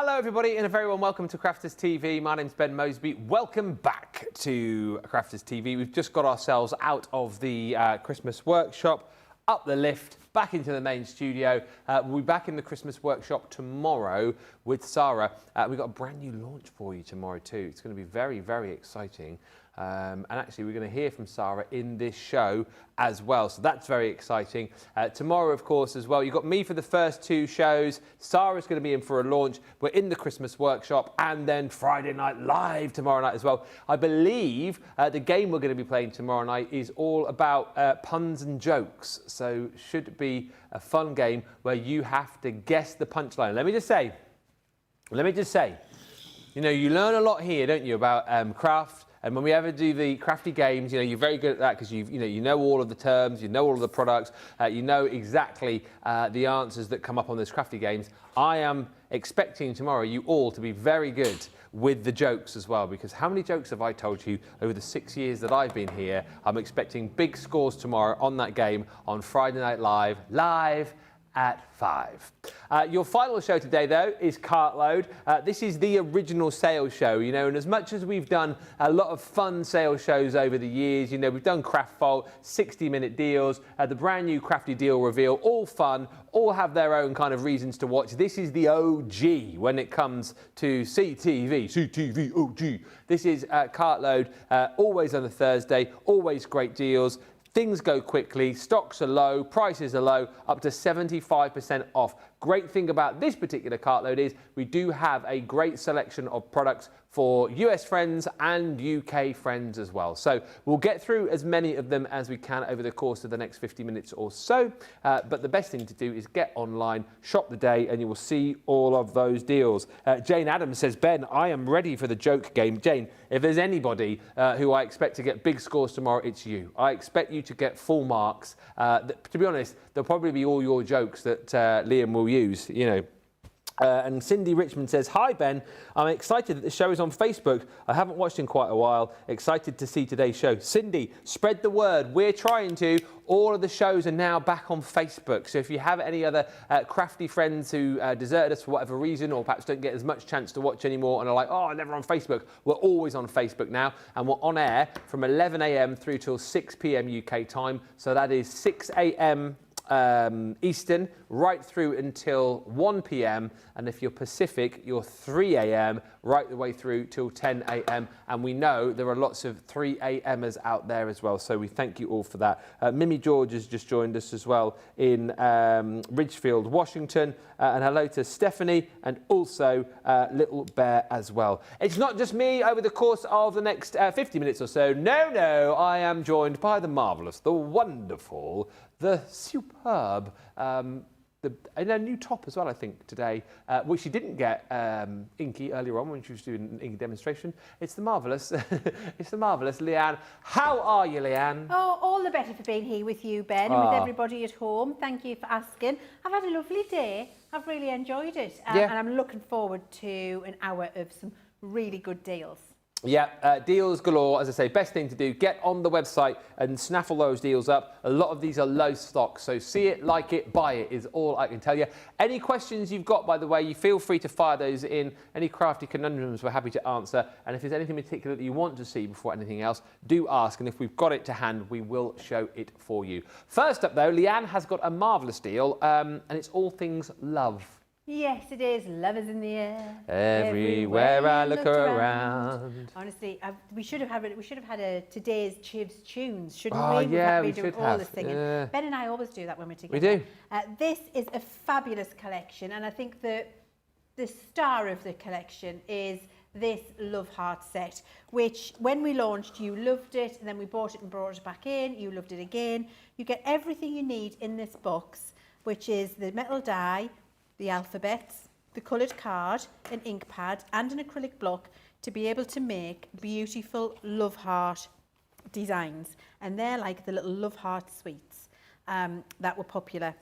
Hello everybody and a very warm welcome to Crafters TV. My name's Ben Moseby. Welcome back to Crafters TV. We've just got ourselves out of the Christmas workshop, up the lift, back into the main studio. We'll be back in the Christmas workshop tomorrow with Sarah. We've got a brand new launch for you tomorrow too. It's going to be very, very exciting. And actually, we're going to hear from Sarah in this show as well. So that's very exciting. Tomorrow, of course, as well, you've got me for the first two shows. Sarah's going to be in for a launch. We're in the Christmas workshop and then Friday Night Live tomorrow night as well. I believe the game we're going to be playing tomorrow night is all about puns and jokes. So should be a fun game where you have to guess the punchline. Let me just say, you know, you learn a lot here, don't you, about craft. And when we ever do the crafty games, you know, you're very good at that because you know all of the terms, you know all of the products, you know exactly the answers that come up on those crafty games. I am expecting tomorrow you all to be very good with the jokes as well, because how many jokes have I told you over the 6 years that I've been here? I'm expecting big scores tomorrow on that game on Friday Night Live at 5. Your final show today, though, is Cartload. This is the original sales show, you know, and as much as we've done a lot of fun sales shows over the years, you know, we've done Craft Vault, 60-minute deals, the brand new Crafty Deal Reveal, all fun, all have their own kind of reasons to watch. This is the OG when it comes to CTV OG. This is Cartload, always on a Thursday, always great deals. Things go quickly, stocks are low, prices are low, up to 75% off. Great thing about this particular Cartload is we do have a great selection of products for US friends and UK friends as well. So we'll get through as many of them as we can over the course of the next 50 minutes or so. But the best thing to do is get online, shop the day, and you will see all of those deals. Jane Adams says, Ben, I am ready for the joke game. Jane, if there's anybody who I expect to get big scores tomorrow, it's you. I expect you to get full marks. To be honest, they'll probably be all your jokes that Liam will use, you know. And Cindy Richmond says, hi Ben, I'm excited that the show is on Facebook. I haven't watched in quite a while. Excited to see today's show. Cindy, spread the word. We're trying to. All of the shows are now back on Facebook. So if you have any other crafty friends who deserted us for whatever reason, or perhaps don't get as much chance to watch anymore and are like, oh, I'm never on Facebook, we're always on Facebook now. And we're on air from 11 a.m. through till 6 p.m. UK time. So that is 6 a.m. Eastern, right through until 1 p.m. and if you're Pacific, you're 3 a.m. right the way through till 10 a.m. and we know there are lots of 3 a.m.ers out there as well, so we thank you all for that. Mimi George has just joined us as well in Ridgefield, Washington, and hello to Stephanie and also Little Bear as well. It's not just me over the course of the next 50 minutes or so. No, I am joined by the marvellous, the wonderful, the superb, and a new top as well, I think, today, which she didn't get Inky earlier on when she was doing an Inky demonstration. It's the marvellous, it's the marvellous Leanne. How are you, Leanne? Oh, all the better for being here with you, Ben, and with everybody at home. Thank you for asking. I've had a lovely day. I've really enjoyed it, and I'm looking forward to an hour of some really good deals. Yeah, deals galore. As I say, best thing to do, get on the website and snaffle those deals up. A lot of these are low stock, so see it, like it, buy it is all I can tell you. Any questions you've got, by the way, you feel free to fire those in. Any crafty conundrums we're happy to answer. And if there's anything particular that you want to see before anything else, do ask. And if we've got it to hand, we will show it for you. First up, though, Leanne has got a marvellous deal, and it's all things love. Yes, it is. Love is in the air. Everywhere I look around. Honestly, we should have had a today's Chivs tunes, shouldn't we? We'd Yeah, we should should have. All the singing. Yeah. Ben and I always do that when we're together. We do. This is a fabulous collection, and I think the star of the collection is this Love Heart set, which when we launched, you loved it, and then we bought it and brought it back in. You loved it again. You get everything you need in this box, which is the metal die, the alphabets, the coloured card, an ink pad and an acrylic block to be able to make beautiful love heart designs. And they're like the little love heart sweets that were popular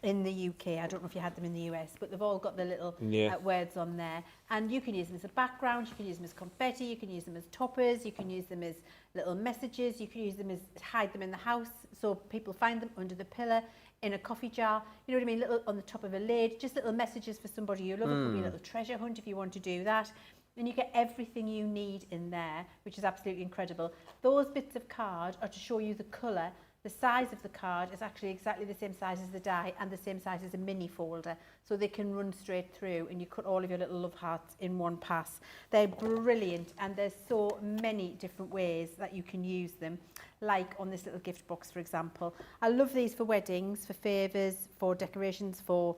in the UK. I don't know if you had them in the US, but they've all got the little words on there. And you can use them as a background, you can use them as confetti, you can use them as toppers, you can use them as little messages, you can use them as hide them in the house so people find them under the pillar. in a coffee jar, you know what I mean, little on the top of a lid, just little messages for somebody you love. It could be a little treasure hunt if you want to do that. And you get everything you need in there, which is absolutely incredible. Those bits of card are to show you the colour. The size of the card is actually exactly the same size as the die and the same size as a mini folder, so they can run straight through and you cut all of your little love hearts in one pass. They're brilliant, and there's so many different ways that you can use them, like on this little gift box, for example. I love these for weddings, for favours, for decorations, for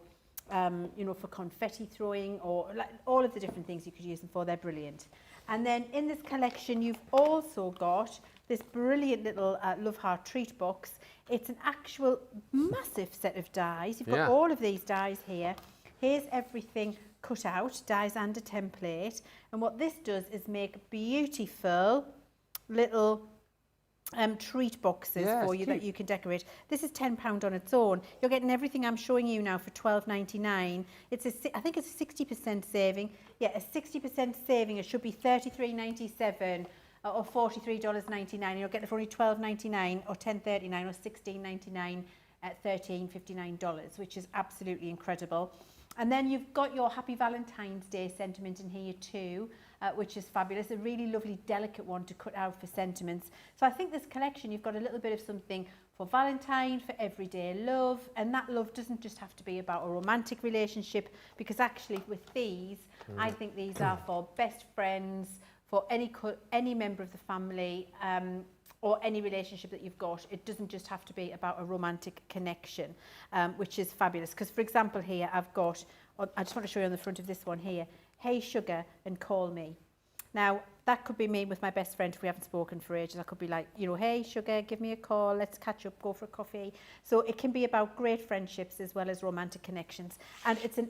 you know, for confetti throwing, or like all of the different things you could use them for. They're brilliant. And then in this collection, you've also got this brilliant little love heart treat box. It's an actual massive set of dies. You've got all of these dies here. Here's everything cut out, dies and a template. And what this does is make beautiful little treat boxes for you that you can decorate. This is £10 on its own. You're getting everything I'm showing you now for £12.99. It's I think it's a 60% saving. Yeah, a 60% saving. It should be $33.97 or $43.99. You'll get it for only $12.99 or $10.39 or $16.99 at $13.59, which is absolutely incredible. And then you've got your Happy Valentine's Day sentiment in here too, which is fabulous. A really lovely, delicate one to cut out for sentiments. So I think this collection, you've got a little bit of something for Valentine, for everyday love. And that love doesn't just have to be about a romantic relationship, because actually with these, I think these are for best friends, for any member of the family, or any relationship that you've got. It doesn't just have to be about a romantic connection, which is fabulous. Because, for example, here I've got, I just want to show you on the front of this one here, hey sugar and call me. Now, that could be me with my best friend if we haven't spoken for ages. I could be like, you know, hey sugar, give me a call, let's catch up, go for a coffee. So it can be about great friendships as well as romantic connections. And it's an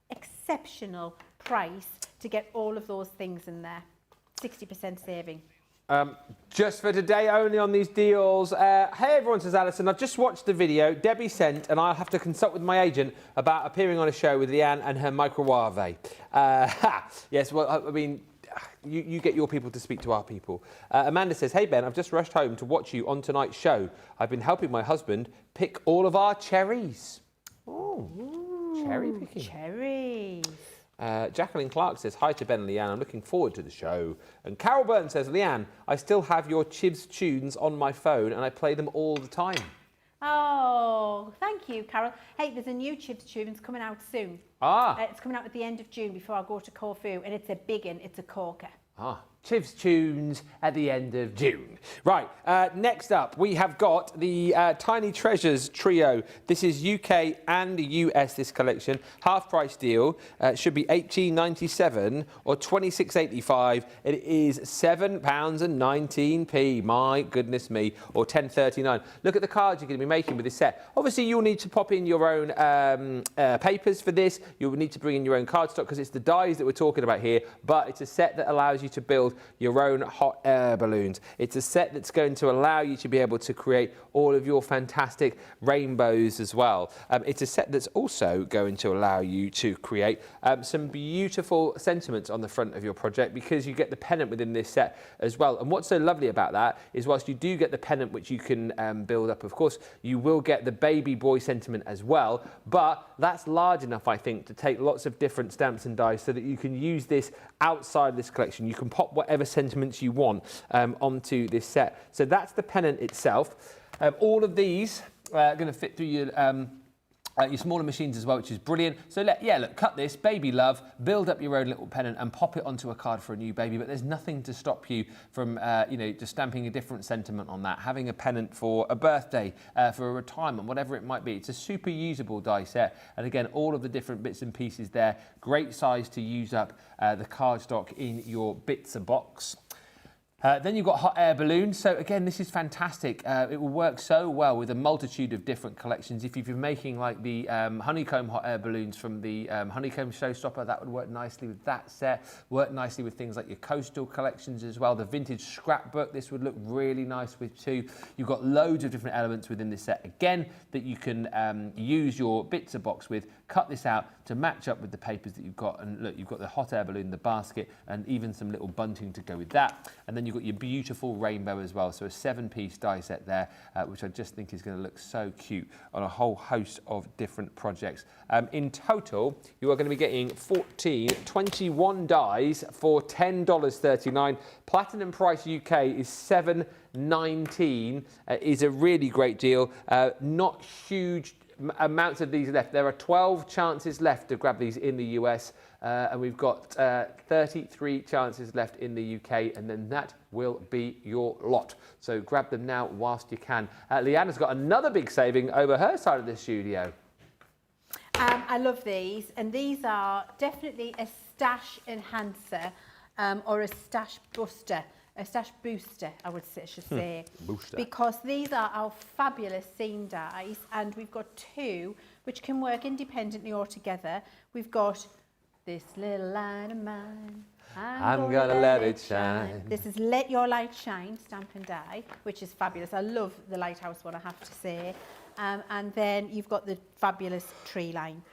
exceptional price to get all of those things in there. 60% saving. Just for today only on these deals. Hey everyone, says Alison, I've just watched the video Debbie sent, and I'll have to consult with my agent about appearing on a show with Leanne and her microwave. Yes, well, I mean, you get your people to speak to our people. Amanda says, hey Ben, I've just rushed home to watch you on tonight's show. I've been helping my husband pick all of our cherries. Oh, cherry picking. Cherries. Jacqueline Clark says, hi to Ben and Leanne, I'm looking forward to the show. And Carol Burton says, Leanne, I still have your Chibs tunes on my phone and I play them all the time. Oh, thank you, Carol. Hey, there's a new Chibs tunes coming out soon. It's coming out at the end of June before I go to Corfu, and it's a big one, it's a corker. Chibs tunes at the end of June. Right, next up, we have got the Tiny Treasures trio. This is UK and US, this collection. Half price deal. Should be $18.97 or $26.85. It is £7.19. My goodness me, or $10.39. Look at the cards you're going to be making with this set. Obviously, you'll need to pop in your own papers for this. You'll need to bring in your own cardstock because it's the dies that we're talking about here, but it's a set that allows you to build your own hot air balloons. It's a set that's going to allow you to be able to create all of your fantastic rainbows as well. It's a set that's also going to allow you to create some beautiful sentiments on the front of your project, because you get the pennant within this set as well. And what's so lovely about that is, whilst you do get the pennant which you can build up, of course, you will get the baby boy sentiment as well, but that's large enough, I think, to take lots of different stamps and dies so that you can use this outside this collection. You can pop whatever sentiments you want onto this set. So that's the pennant itself. All of these are going to fit through your smaller machines as well, which is brilliant. So look, cut this, baby love, build up your own little pennant and pop it onto a card for a new baby. But there's nothing to stop you from, just stamping a different sentiment on that. Having a pennant for a birthday, for a retirement, whatever it might be. It's a super usable die set. And again, all of the different bits and pieces there. Great size to use up the cardstock in your bits box. Then you've got hot air balloons. So again, this is fantastic. It will work so well with a multitude of different collections. If you've been making like the honeycomb hot air balloons from the honeycomb showstopper, that would work nicely with that set. Work nicely with things like your coastal collections as well. The vintage scrapbook, this would look really nice with too. You've got loads of different elements within this set, again, that you can use your bits box with. Cut this out to match up with the papers that you've got. And look, you've got the hot air balloon, the basket, and even some little bunting to go with that. And then you've got your beautiful rainbow as well. So a 7-piece die set there, which I just think is going to look so cute on a whole host of different projects. In total, you are going to be getting 21 dies for $10.39. Platinum price UK is $7.19. Is a really great deal. Not huge amounts of these left. There are 12 chances left to grab these in the US, and we've got 33 chances left in the UK, and then that will be your lot. So grab them now whilst you can. Leanna's got another big saving over her side of the studio. I love these, and these are definitely a stash enhancer or a stash booster. A stash booster, I should say, Booster. Because these are our fabulous seam dies, and we've got 2 which can work independently or together. We've got this little light of mine. I'm gonna let it shine. This is Let Your Light Shine, stamp and die, which is fabulous. I love the lighthouse one, I have to say. And then you've got the fabulous tree line.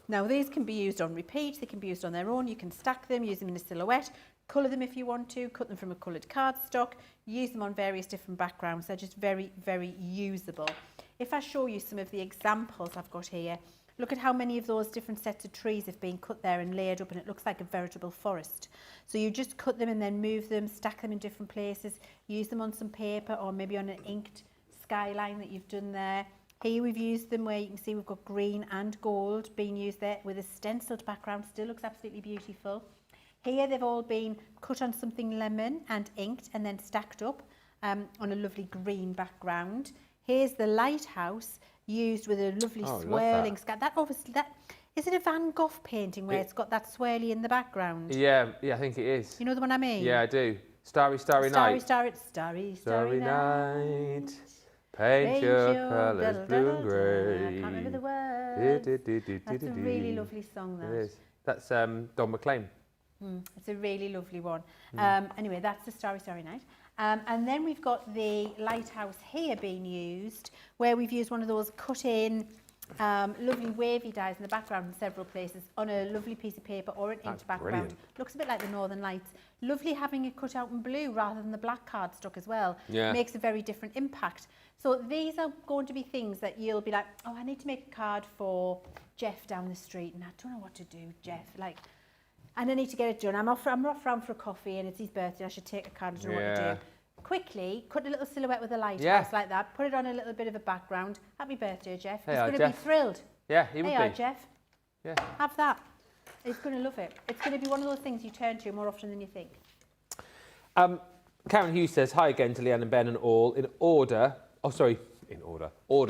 Now these can be used on repeat, they can be used on their own, you can stack them, use them in a silhouette, colour them if you want to, cut them from a coloured cardstock, use them on various different backgrounds. They're just very, very usable. If I show you some of the examples I've got here, look at how many of those different sets of trees have been cut there and layered up, and it looks like a veritable forest. So you just cut them and then move them, stack them in different places, use them on some paper or maybe on an inked skyline that you've done there. Here we've used them where you can see we've got green and gold being used there with a stenciled background, still looks absolutely beautiful. Here they've all been cut on something lemon and inked and then stacked up on a lovely green background. Here's the lighthouse used with a lovely swirling sky. That obviously, is it a Van Gogh painting where it's got that swirly in the background? Yeah, I think it is. You know the one I mean? Yeah, I do. Starry, starry night. Starry night. Paint your colours blue and grey. I can't remember the words. That's a really lovely song, that. It is. That's Don McLean. It's a really lovely one. Anyway, that's the Starry, Starry Night. And then we've got the lighthouse here being used, where we've used one of those cut-in lovely wavy dies in the background in several places on a lovely piece of paper or an inked background. Brilliant. Looks a bit like the Northern Lights. Lovely having it cut out in blue rather than the black cardstock as well. Yeah. Makes a very different impact. So these are going to be things that you'll be like, oh, I need to make a card for Jeff down the street, and I don't know what to do, Jeff. And I need to get it done. I'm off round for a coffee and it's his birthday. I should take a card. I don't know what to do. Quickly, cut a little silhouette with a lighthouse like that. Put it on a little bit of a background. Happy birthday, Jeff. He's going to be thrilled. Yeah, he would be. Hey, Jeff. Yeah. Have that. He's going to love it. It's going to be one of those things you turn to more often than you think. Karen Hughes says, hi again to Leanne and Ben and all. Order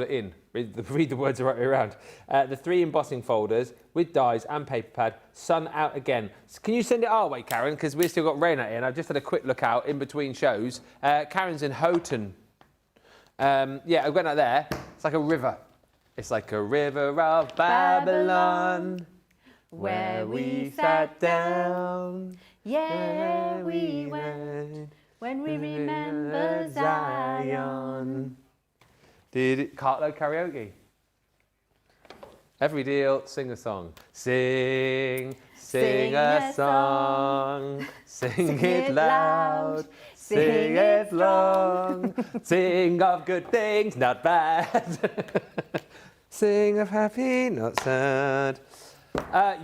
in. Read the words the right way around. The 3 embossing folders with dies and paper pad. Sun out again. So can you send it our way, Karen? Because we've still got rain out here, and I've just had a quick look out in between shows. Karen's in Houghton. Yeah, I went out there. It's like a river. It's like a river of Babylon, where we sat down. Yeah, we went when we remember Zion. Did it Cartload karaoke? Every deal, sing a song. Sing a song. Sing it loud. Sing it long. Sing of good things, not bad. Sing of happy, not sad.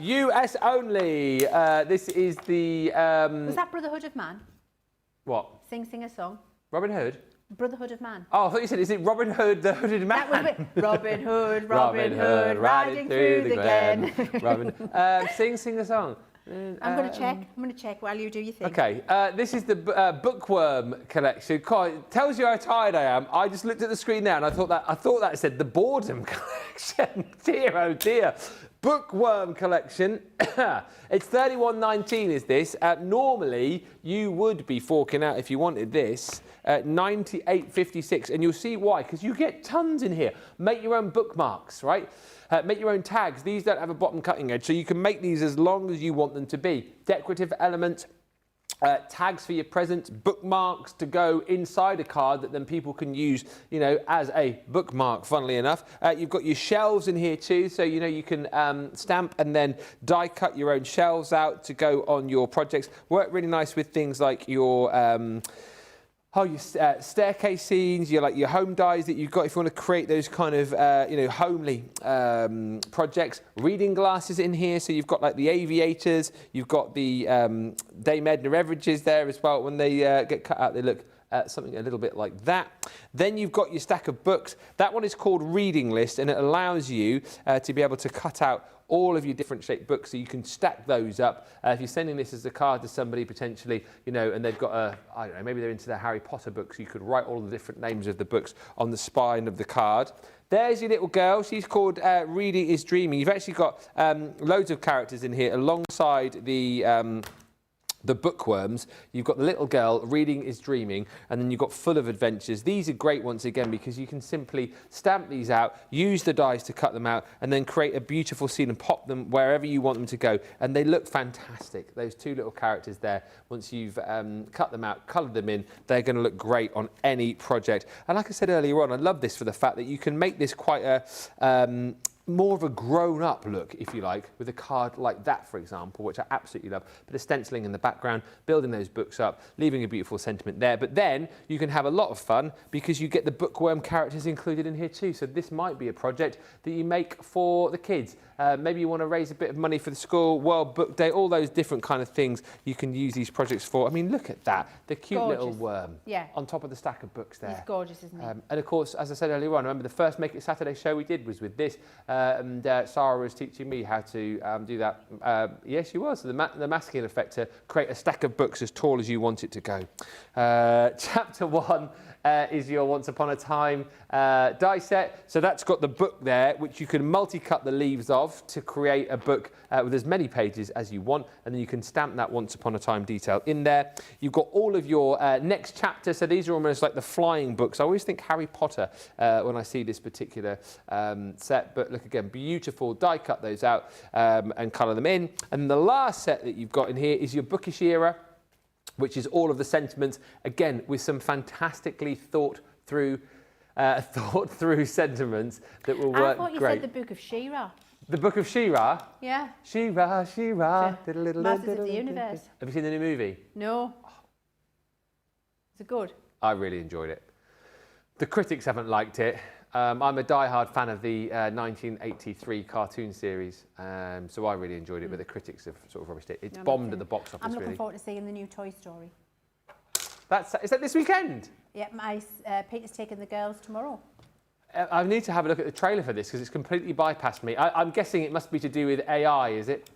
US only. This is the... Was that Brotherhood of Man? What? Sing a song. Robin Hood? Brotherhood of Man. Oh, I thought you said, is it Robin Hood, the Hooded Man? That was it. Robin Hood, riding through the glen. Robin, sing a song. I'm going to check while you do your thing. Okay, this is the bookworm collection. It tells you how tired I am. I just looked at the screen now and I thought that said the boredom collection. Dear, oh dear. Bookworm collection. It's $31.19 is this. Normally, you would be forking out, if you wanted this, $98.56. And you'll see why, because you get tons in here. Make your own bookmarks, right? Make your own tags. These don't have a bottom cutting edge, so you can make these as long as you want them to be. Decorative element tags for your presents, bookmarks to go inside a card that then people can use, you know, as a bookmark, funnily enough. You've got your shelves in here too, so, you know, you can stamp and then die cut your own shelves out to go on your projects. Work really nice with things like your... your staircase scenes, your home dies that you've got if you want to create those kind of, homely projects. Reading glasses in here, so you've got like the aviators, you've got the Dame Edna Everidges there as well. When they get cut out, they look something a little bit like that. Then you've got your stack of books. That one is called Reading List, and it allows you to be able to cut out all of your different shaped books, so you can stack those up. If you're sending this as a card to somebody potentially, you know, and they've got I don't know, maybe they're into their Harry Potter books, you could write all the different names of the books on the spine of the card. There's your little girl. She's called Reading is Dreaming. You've actually got loads of characters in here alongside the bookworms. You've got the little girl, Reading is Dreaming, and then you've got Full of Adventures. These are great once again because you can simply stamp these out, use the dies to cut them out, and then create a beautiful scene and pop them wherever you want them to go. And they look fantastic. Those two little characters there, once you've cut them out, coloured them in, they're going to look great on any project. And like I said earlier on, I love this for the fact that you can make this quite a... more of a grown-up look, if you like, with a card like that, for example, which I absolutely love. Bit of stenciling in the background, building those books up, leaving a beautiful sentiment there. But then you can have a lot of fun because you get the bookworm characters included in here too. So this might be a project that you make for the kids. Maybe you want to raise a bit of money for the school, World Book Day, all those different kind of things you can use these projects for. I mean, look at that. The cute little worm on top of the stack of books there. He's gorgeous, isn't he? And of course, as I said earlier on, I remember the first Make It Saturday show we did was with this. And Sarah was teaching me how to do that. Yes, she was. So the masking effect to create a stack of books as tall as you want it to go. Chapter 1 is your Once Upon a Time die set. So that's got the book there, which you can multi-cut the leaves of to create a book with as many pages as you want. And then you can stamp that Once Upon a Time detail in there. You've got all of your next chapter. So these are almost like the flying books. I always think Harry Potter when I see this particular set. But look again, beautiful. Die cut those out and colour them in. And the last set that you've got in here is your bookish era, which is all of the sentiments, again, with some fantastically thought through sentiments that will work great. I thought you said the Book of She-Ra. The Book of She-Ra? Yeah. She-Ra, She-Ra. Masters of the Universe. Have you seen the new movie? No. Is it good? I really enjoyed it. The critics haven't liked it. I'm a die-hard fan of the 1983 cartoon series, so I really enjoyed it, but the critics have sort of rubbished it. It's bombed at the box office, I'm looking forward to seeing the new Toy Story. Is that this weekend? Yeah, Peter's taking the girls tomorrow. I need to have a look at the trailer for this because it's completely bypassed me. I'm guessing it must be to do with AI, is it?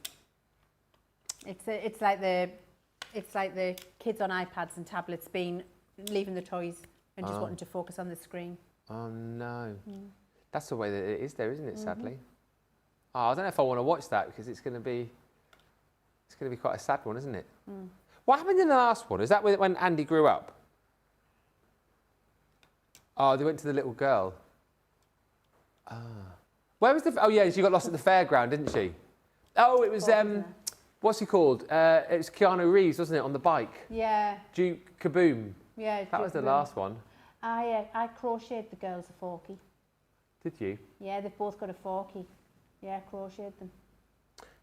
It's like the kids on iPads and tablets leaving the toys and just wanting to focus on the screen. Oh no, that's the way that it is there, isn't it? Sadly. Oh, I don't know if I want to watch that because it's going to be quite a sad one, isn't it? What happened in the last one? Is that when Andy grew up? Oh, they went to the little girl. Where was the? Oh yeah, she got lost at the fairground, didn't she? Oh, it was what's he called? It was Keanu Reeves, wasn't it, on the bike? Yeah. Duke Kaboom. Yeah. That was the last one. I crocheted the girls a forky. Did you? Yeah, they've both got a forky. Yeah, crocheted them.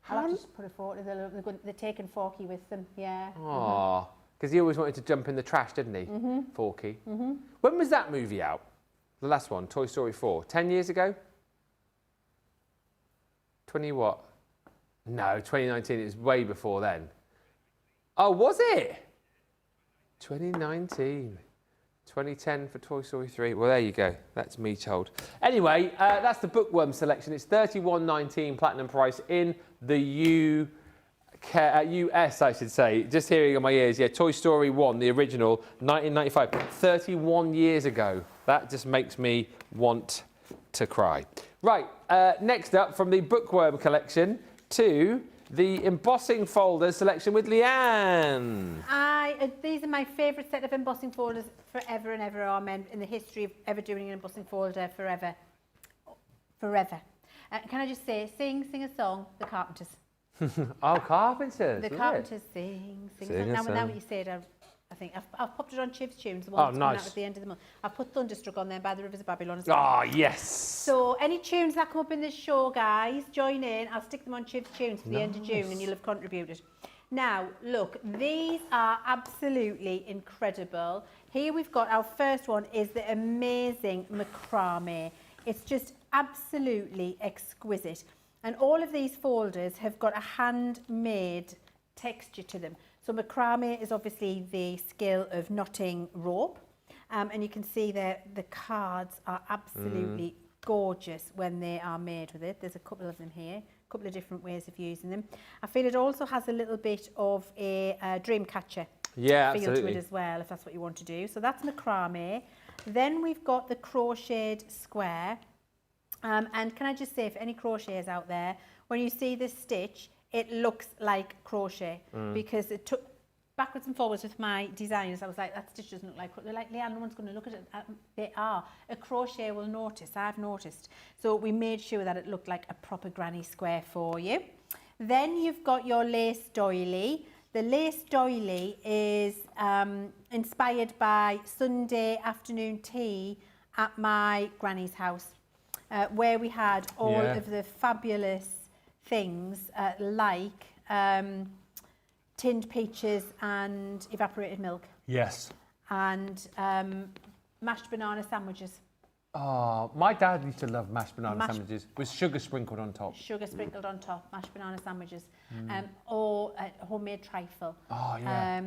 I'll have to just put a forky. They're taking forky with them. Yeah. Oh, because he always wanted to jump in the trash, didn't he? Forky. When was that movie out? The last one, Toy Story 4. 10 years ago? 20 what? No, 2019. It was way before then. Oh, was it? 2019. 2010 for Toy Story 3. Well, there you go. That's me told. Anyway, that's the bookworm selection. It's $31.19 platinum price in the US, I should say. Just hearing on my ears. Yeah, Toy Story 1, the original, 1995. 31 years ago. That just makes me want to cry. Right, next up from the bookworm collection to the embossing folder selection with Leanne. These are my favourite set of embossing folders forever and ever, amen, in the history of ever doing an embossing folder forever. Can I just say, sing a song, The Carpenters. Oh, carpenters. The love it. carpenters sing. Sing a Now song. you say it, I think I've popped it on Chiv's Tunes, the Oh, one that's coming nice. out at the end of the month. I've put Thunderstruck on there by the Rivers of Babylon as well. Oh, yes. So any tunes that come up in this show, guys, join in. I'll stick them on Chiv's Tunes for the end of June and you'll have contributed. Now, look, these are absolutely incredible. Here we've got our first one is the amazing macrame. It's just absolutely exquisite. And all of these folders have got a handmade texture to them. So macrame is obviously the skill of knotting rope. And you can see that the cards are absolutely gorgeous when they are made with it. There's a couple of them here, a couple of different ways of using them. I feel it also has a little bit of a dream catcher feel to it as well, if that's what you want to do. So that's macrame. Then we've got the crocheted square. And can I just say, if any crocheters out there, when you see this stitch, it looks like crochet because it took backwards and forwards with my designers. I was like, that stitch doesn't look like crochet. They're like, Leanne, no one's going to look at it. They are. A crochet will notice. I've noticed. So we made sure that it looked like a proper granny square for you. Then you've got your lace doily. The lace doily is inspired by Sunday afternoon tea at my granny's house, where we had all of the fabulous things like tinned peaches and evaporated milk. Yes. And mashed banana sandwiches. Oh, my dad used to love mashed banana sandwiches with sugar sprinkled on top. Sugar sprinkled on top, mashed banana sandwiches. Or homemade trifle. Oh, yeah.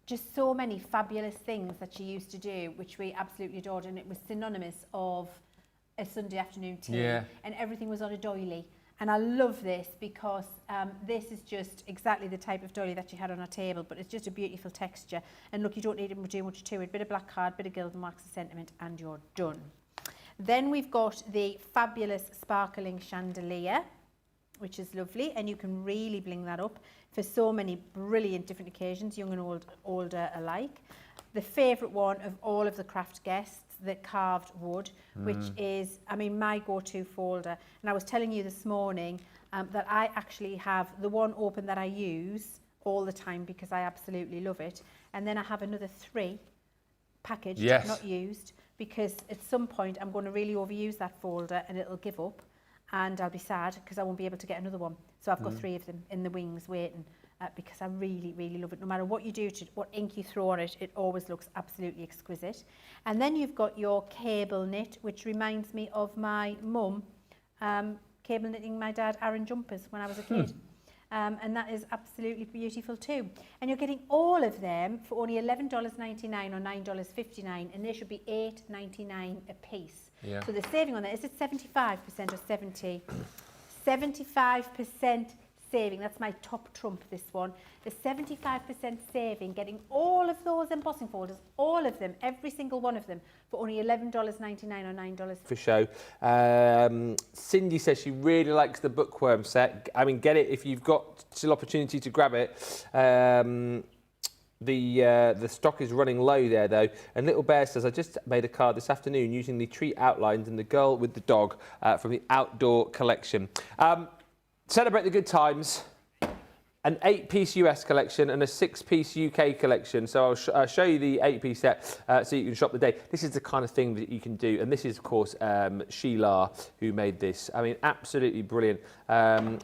Just so many fabulous things that she used to do, which we absolutely adored. And it was synonymous of a Sunday afternoon tea. Yeah. And everything was on a doily. And I love this because this is just exactly the type of doily that she had on her table, but it's just a beautiful texture. And look, you don't need to do much to it. Bit of black card, bit of gilded wax of sentiment, and you're done. Then we've got the fabulous sparkling chandelier, which is lovely, and you can really bling that up for so many brilliant different occasions, young and older alike. The favourite one of all of the craft guests, the carved wood, which is, I mean, my go-to folder. And I was telling you this morning that I actually have the one open that I use all the time because I absolutely love it. And then I have another 3 packaged, not used, because at some point I'm going to really overuse that folder and it'll give up and I'll be sad because I won't be able to get another one. So I've got 3 of them in the wings waiting. Because I really, really love it. No matter what you do to what ink you throw on it, it always looks absolutely exquisite. And then you've got your cable knit, which reminds me of my mum cable knitting my dad Aaron jumpers when I was a kid. And that is absolutely beautiful too. And you're getting all of them for only $11.99 or $9.59, and they should be $8.99 a piece. Yeah. So the saving on that, is it 75% or 70? 75% saving. That's my top trump, this one. The 75% saving, getting all of those embossing folders, all of them, every single one of them, for only $11.99 or $9. For show. Cindy says she really likes the bookworm set. I mean, get it if you've got still opportunity to grab it. The stock is running low there though. And Little Bear says, I just made a card this afternoon using the tree outlines and the girl with the dog from the outdoor collection. Celebrate the good times. An 8-piece US collection and a 6-piece UK collection. So I'll show you the 8-piece set so you can shop the day. This is the kind of thing that you can do. And this is, of course, Sheila who made this. I mean, absolutely brilliant.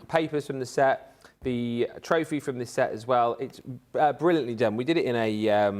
Papers from the set. The trophy from this set as well. It's brilliantly done. We did it in a, I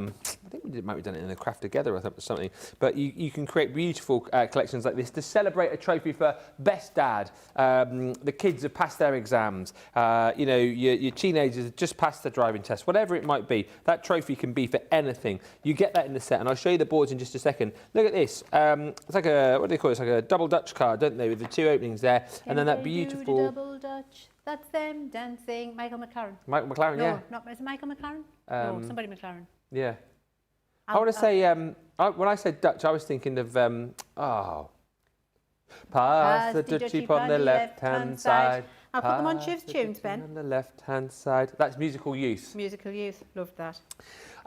think we might have done it in a craft together or something. But you can create beautiful collections like this to celebrate a trophy for best dad. The kids have passed their exams. You know, your teenagers have just passed their driving test. Whatever it might be, that trophy can be for anything. You get that in the set, and I'll show you the boards in just a second. Look at this. It's like a, what do they call it? It's like a double Dutch card, don't they, with the 2 openings there, and then that beautiful. Double Dutch. That's them dancing. Michael McLaren. Michael McLaren, no, yeah. Not, is it Michael McLaren? No, somebody McLaren. Yeah. I want to say, when I said Dutch, I was thinking of, Pass the Dutchie on the left-hand side. I'll put them on Shiv's tunes, Ben. On the left-hand side. That's musical youth. Musical youth, loved that.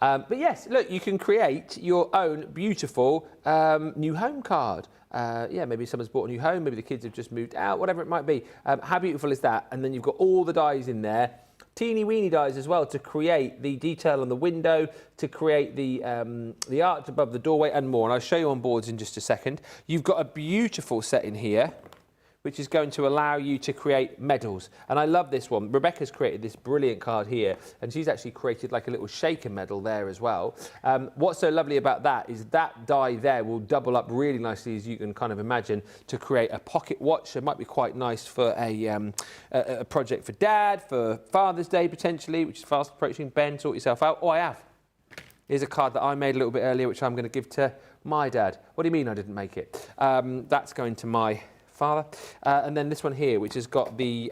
But yes, look, you can create your own beautiful new home card. Yeah, maybe someone's bought a new home, maybe the kids have just moved out, whatever it might be. How beautiful is that? And then you've got all the dies in there, teeny weeny dies as well, to create the detail on the window, to create the arch above the doorway and more. And I'll show you on boards in just a second. You've got a beautiful set in here, which is going to allow you to create medals. And I love this one. Rebecca's created this brilliant card here, and she's actually created like a little shaker medal there as well. What's so lovely about that is that die there will double up really nicely, as you can kind of imagine, to create a pocket watch. It might be quite nice for a project for Dad, for Father's Day potentially, which is fast approaching. Ben, sort yourself out. Oh, I have. Here's a card that I made a little bit earlier, which I'm going to give to my dad. What do you mean I didn't make it? That's going to my father. And then this one here, which has got the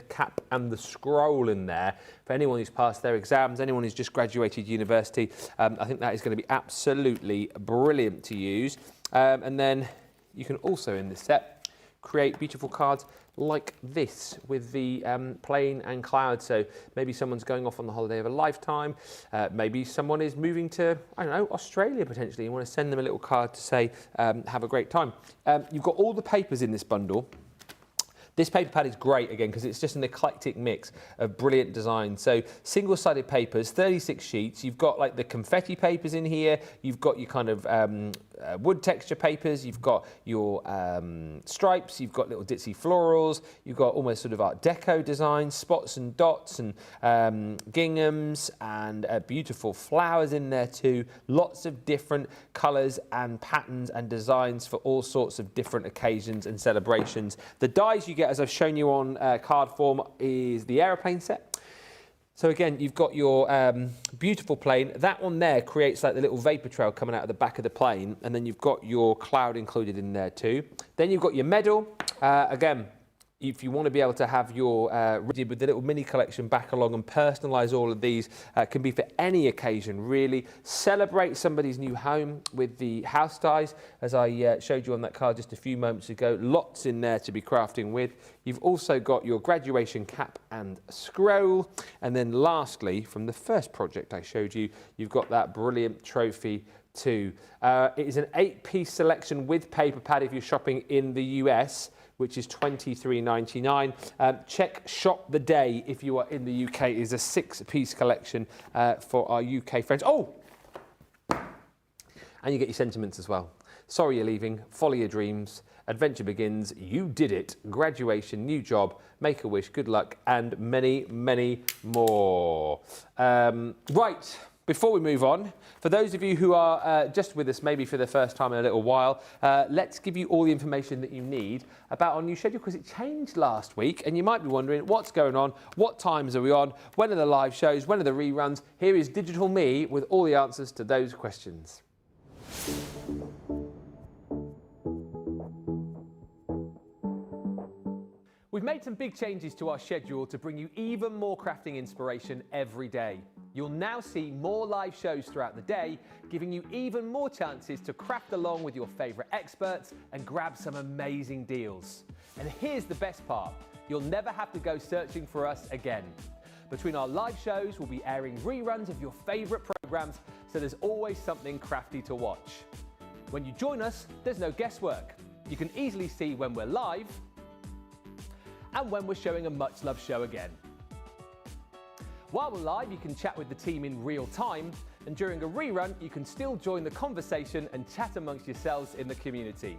cap and the scroll in there. For anyone who's passed their exams, anyone who's just graduated university, I think that is going to be absolutely brilliant to use. And then you can also, in this set, create beautiful cards like this with the plane and cloud. So maybe someone's going off on the holiday of a lifetime. Maybe someone is moving to, I don't know, Australia potentially. You want to send them a little card to say, have a great time. You've got all the papers in this bundle. This paper pad is great, again, because it's just an eclectic mix of brilliant designs. So single-sided papers, 36 sheets. You've got like the confetti papers in here. You've got your kind of wood texture papers. You've got your stripes. You've got little ditzy florals. You've got almost sort of Art Deco designs, spots and dots and ginghams and beautiful flowers in there too. Lots of different colours and patterns and designs for all sorts of different occasions and celebrations. The dies you get, as I've shown you on card form, is the aeroplane set. So again, you've got your beautiful plane. That one there creates like the little vapor trail coming out of the back of the plane, and then you've got your cloud included in there too. Then you've got your medal. Again, if you want to be able to have your with the little mini collection back along and personalise all of these, can be for any occasion really. Celebrate somebody's new home with the house dies, as I showed you on that card just a few moments ago. Lots in there to be crafting with. You've also got your graduation cap and scroll. And then lastly, from the first project I showed you, you've got that brilliant trophy too. It is an 8-piece selection with paper pad if you're shopping in the US, which is $23.99. Check Shop the Day if you are in the UK. It is a 6-piece collection for our UK friends. Oh! And you get your sentiments as well. Sorry you're leaving. Follow your dreams. Adventure begins. You did it. Graduation, new job, make a wish, good luck, and many, many more. Right. Before we move on, for those of you who are just with us maybe for the first time in a little while, let's give you all the information that you need about our new schedule, because it changed last week and you might be wondering what's going on, what times are we on, when are the live shows, when are the reruns. Here is Digital Me with all the answers to those questions. We've made some big changes to our schedule to bring you even more crafting inspiration every day. You'll now see more live shows throughout the day, giving you even more chances to craft along with your favourite experts and grab some amazing deals. And here's the best part, you'll never have to go searching for us again. Between our live shows, we'll be airing reruns of your favourite programmes, so there's always something crafty to watch. When you join us, there's no guesswork. You can easily see when we're live and when we're showing a much-loved show again. While we're live, you can chat with the team in real time, and during a rerun, you can still join the conversation and chat amongst yourselves in the community.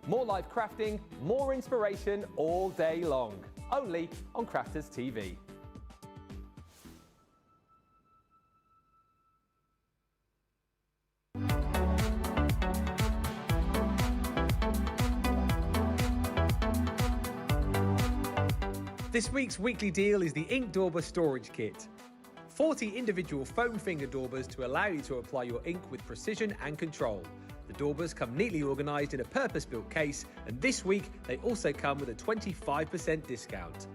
More live crafting, more inspiration all day long, only on Crafters TV. This week's weekly deal is the Ink Dauber Storage Kit. 40 individual foam finger daubers to allow you to apply your ink with precision and control. The daubers come neatly organised in a purpose-built case, and this week they also come with a 25% discount.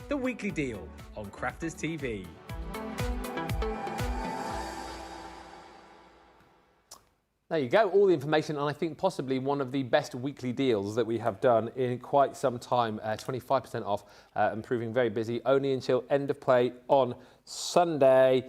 The weekly deal on Crafters TV. There you go, all the information, and I think possibly one of the best weekly deals that we have done in quite some time. 25% off and proving very busy, only until end of play on Sunday.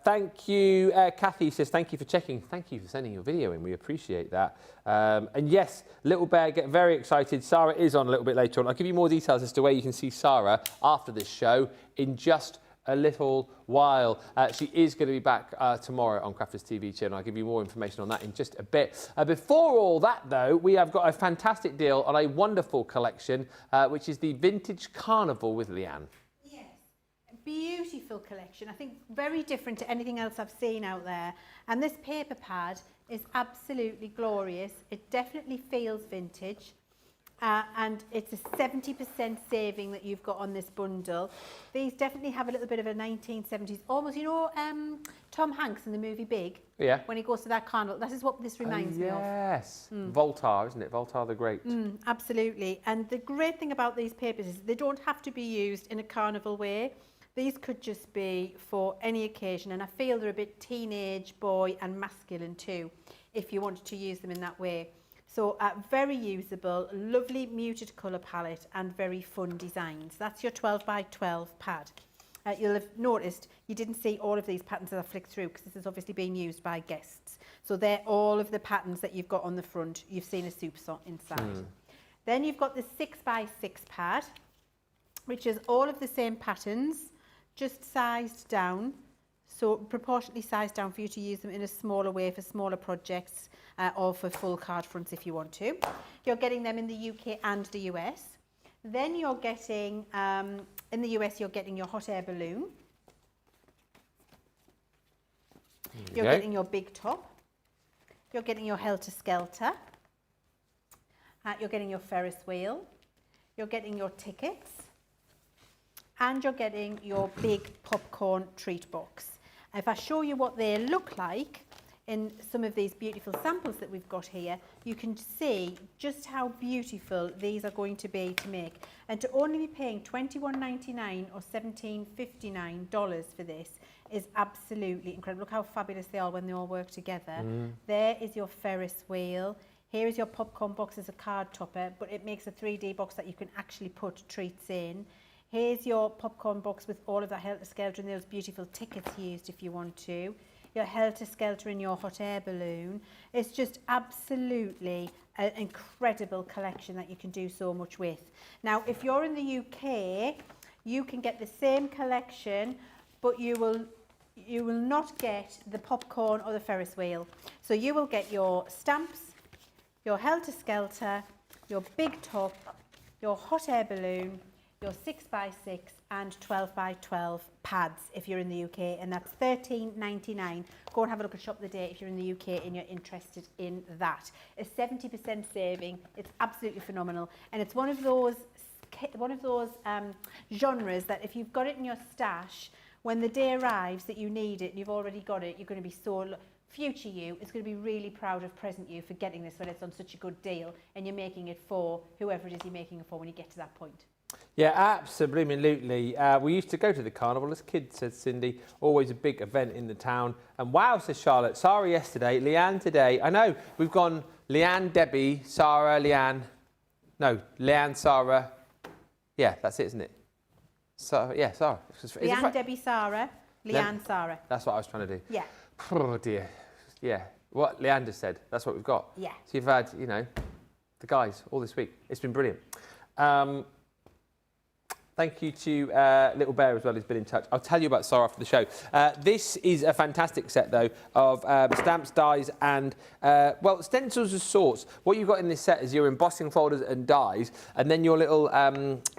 Thank you, Kathy says, thank you for checking. Thank you for sending your video in, we appreciate that. And yes, Little Bear, get very excited. Sarah is on a little bit later on. I'll give you more details as to where you can see Sarah after this show in just a little while. She is going to be back tomorrow on Crafters TV channel. I'll give you more information on that in just a bit. Before all that, though, we have got a fantastic deal on a wonderful collection, which is the Vintage Carnival with Leanne. Yes, beautiful collection. I think very different to anything else I've seen out there. And this paper pad is absolutely glorious. It definitely feels vintage. And it's a 70% saving that you've got on this bundle. These definitely have a little bit of a 1970s, almost, you know, Tom Hanks in the movie Big? Yeah. When he goes to that carnival. That is what this reminds me of. Yes. Voltaire, isn't it? Voltaire the Great. Absolutely. And the great thing about these papers is they don't have to be used in a carnival way. These could just be for any occasion. And I feel they're a bit teenage, boy and masculine too, if you wanted to use them in that way. So very usable, lovely muted colour palette and very fun designs. That's your 12 by 12 pad. You'll have noticed you didn't see all of these patterns as I flicked through because this is obviously being used by guests. So they're all of the patterns that you've got on the front. You've seen a soup inside. Then you've got the 6 by 6 pad, which is all of the same patterns, just sized down. So proportionately sized down for you to use them in a smaller way for smaller projects or for full card fronts if you want to. You're getting them in the UK and the US. Then you're getting, in the US, you're getting your hot air balloon. You're getting your big top. You're getting your helter skelter. You're getting your Ferris wheel. You're getting your tickets. And you're getting your big popcorn treat box. If I show you what they look like in some of these beautiful samples that we've got here, you can see just how beautiful these are going to be to make. And to only be paying $21.99 or $17.59 for this is absolutely incredible. Look how fabulous they are when they all work together. There is your Ferris wheel. Here is your popcorn box as a card topper, but it makes a 3D box that you can actually put treats in. Here's your popcorn box with all of that helter-skelter and those beautiful tickets used if you want to. Your helter-skelter and your hot air balloon. It's just absolutely an incredible collection that you can do so much with. Now, if you're in the UK, you can get the same collection, but you will not get the popcorn or the Ferris wheel. So you will get your stamps, your helter-skelter, your big top, your hot air balloon, your 6 by 6 and 12 by 12 pads if you're in the UK, and that's $13.99. Go and have a look at Shop of the Day if you're in the UK and you're interested in that. A 70% saving. It's absolutely phenomenal, and it's one of those genres that if you've got it in your stash, when the day arrives that you need it and you've already got it, you're going to be so future you is going to be really proud of present you for getting this when it's on such a good deal and you're making it for whoever it is you're making it for when you get to that point. Yeah, absolutely. We used to go to the carnival as kids, said Cindy. Always a big event in the town. And wow, says Charlotte. Sarah yesterday, Leanne today. I know, we've gone Leanne, Debbie, Sarah, Leanne. No, Leanne, Sarah. Yeah, that's it, isn't it? So, yeah, Sarah. Leanne, Debbie, Sarah. Leanne, Sarah. That's what I was trying to do. Yeah. Oh, dear. Yeah. What Leanne just said, that's what we've got. Yeah. So you've had, you know, the guys all this week. It's been brilliant. Thank you to Little Bear as well, who's been in touch. I'll tell you about Sarah after the show. This is a fantastic set, though, of stamps, dies, and, well, stencils of sorts. What you've got in this set is your embossing folders and dies, and then your little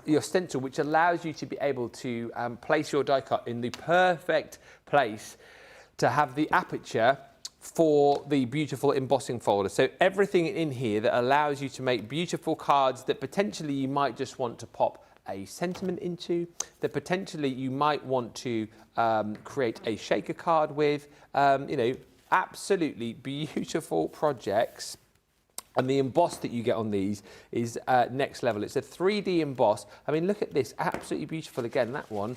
your stencil, which allows you to be able to place your die cut in the perfect place to have the aperture for the beautiful embossing folder. So everything in here that allows you to make beautiful cards that potentially you might just want to pop a sentiment into, that potentially you might want to create a shaker card with, you know, absolutely beautiful projects And the emboss that you get on these is next level. It's a 3D emboss. I mean, look at this, absolutely beautiful. Again, that one,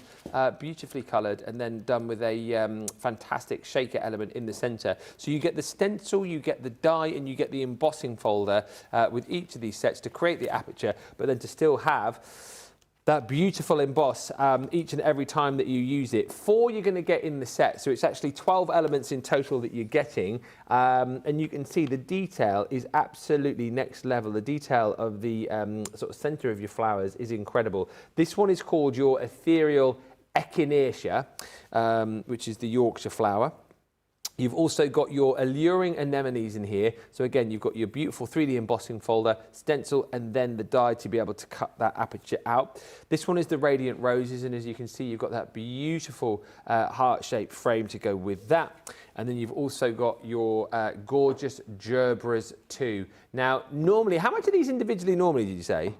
beautifully coloured and then done with a fantastic shaker element in the centre. So you get the stencil, you get the die, and you get the embossing folder with each of these sets to create the aperture, but then to still have that beautiful emboss each and every time that you use it. 4 you're going to get in the set, so it's actually 12 elements in total that you're getting, and you can see the detail is absolutely next level. The detail of the sort of centre of your flowers is incredible. This one is called your ethereal echinacea, which is the Yorkshire flower. You've also got your alluring anemones in here. So again, you've got your beautiful 3D embossing folder, stencil, and then the die to be able to cut that aperture out. This one is the radiant roses, and as you can see, you've got that beautiful heart-shaped frame to go with that. And then you've also got your gorgeous gerbras too. Now, normally, how much are these individually normally, did you say?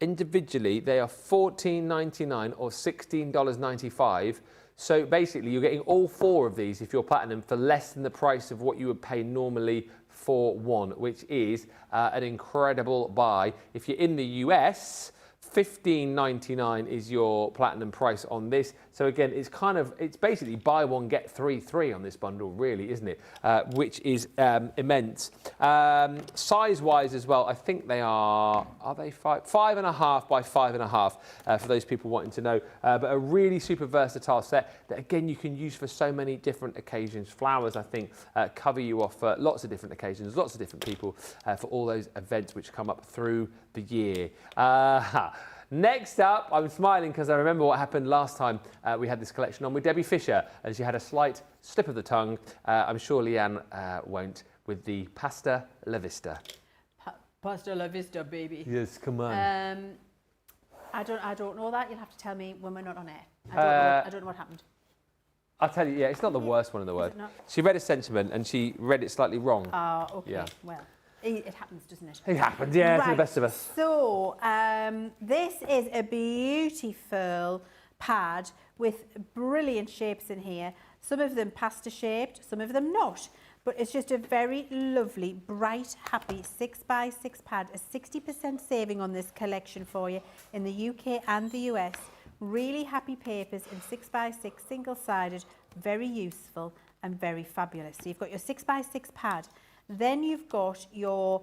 Individually, they are $14.99 or $16.95. So basically, you're getting all 4 of these if you're platinum for less than the price of what you would pay normally for one, which is an incredible buy. If you're in the US, $15.99 is your platinum price on this. So again, it's basically buy one, get 3 free on this bundle, really, isn't it? Which is immense. Size-wise as well, I think they are they 5.5 by 5.5 for those people wanting to know. But a really super versatile set that, again, you can use for so many different occasions. Flowers, I think, cover you off for lots of different occasions, lots of different people for all those events which come up through the year. Next up, I'm smiling because I remember what happened last time we had this collection on with Debbie Fisher, and she had a slight slip of the tongue. I'm sure Leanne won't, with the pasta la vista. Pasta la vista, baby. Yes, come on. I don't know that. You'll have to tell me when we're not on air. I don't know what happened. I'll tell you, yeah, it's not the worst one in the world. She read a sentiment and she read it slightly wrong. Okay, yeah. Well. It happens, doesn't it? It happens, yeah, right. To the best of us. So, this is a beautiful pad with brilliant shapes in here. Some of them pasta shaped, some of them not. But it's just a very lovely, bright, happy 6x6 pad. A 60% saving on this collection for you in the UK and the US. Really happy papers in 6x6, single-sided, very useful and very fabulous. So you've got your 6x6 pad. Then you've got your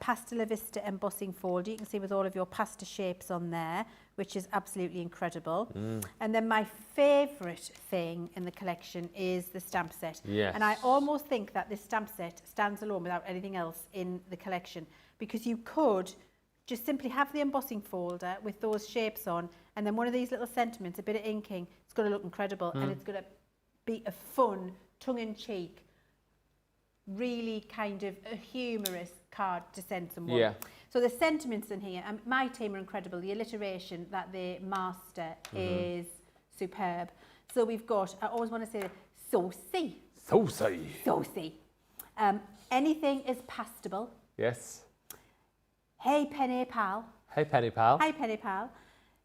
Pasta La Vista embossing folder. You can see with all of your pasta shapes on there, which is absolutely incredible. And then my favourite thing in the collection is the stamp set. Yes. And I almost think that this stamp set stands alone without anything else in the collection, because you could just simply have the embossing folder with those shapes on, and then one of these little sentiments, a bit of inking. It's going to look incredible, and it's going to be a fun, tongue-in-cheek, really kind of a humorous card to send someone. Yeah. So the sentiments in here, my team are incredible. The alliteration that they master is superb. So we've got, I always want to say, saucy. Saucy. Saucy. Anything is pastable. Yes. Hey, Penny Pal. Hey, Penny Pal. Hey, Penny Pal.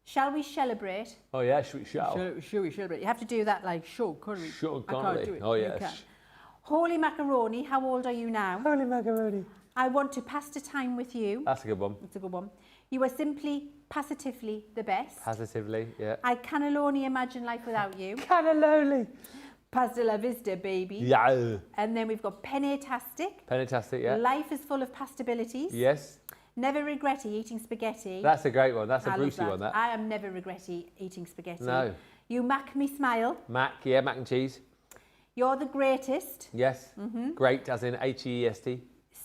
Shall we celebrate? Oh, yeah, shall we Shall we celebrate? You have to do that like, sure, can't we? Sure, I can't do it. Oh, yes. Holy Macaroni, how old are you now? Holy Macaroni. I want to pass the time with you. That's a good one. It's a good one. You are simply, positively the best. Positively, yeah. I can alone imagine life without you. Cannelloni. Pasta la vista, baby. Yeah. And then we've got Penny-tastic. Penny-tastic, yeah. Life is full of pastabilities. Yes. Never regretty eating spaghetti. That's a great one. That's a Brucey one, that. I am never regretty eating spaghetti. No. You mac me smile. Mac, yeah, mac and cheese. You're the greatest. Yes. Great, as in H-E-E-S-T.